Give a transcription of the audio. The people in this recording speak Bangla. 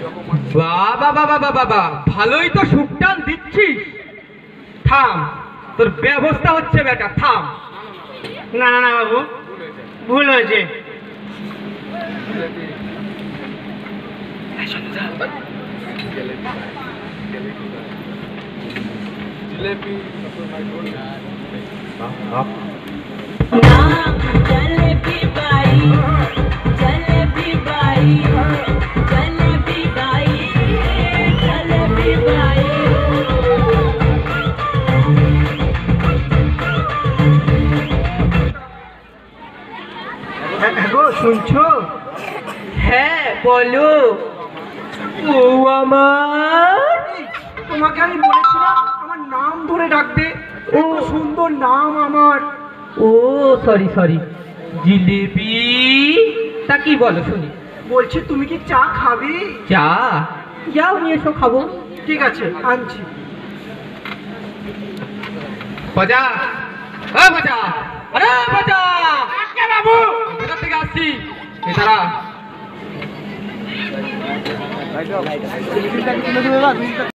বাবা বাবা বাবা বাবা, ভালোই তো সুকটান দিচ্ছিস। থাম, তোর ব্যবস্থা হচ্ছে বেটা, থাম। না না না বাবু, ভুল হয়েছে। গো শুনছো? হ্যাঁ বলো। ও আমার, তোমাকে আমি বলেছিলাম আমার নাম ধরে ডাকতে। ও সুন্দর নাম আমার। ও সরি সরি, জিলেবি। তা কি বলো শুনি। বলছি তুমি কি চা খাবে? চা? যাও নিয়ে এসো, খাবো। ঠিক আছে, আনছি। বাজা, বাজা, আরে বাজা। বাবু কোথা থেকে আসছি? এই তারা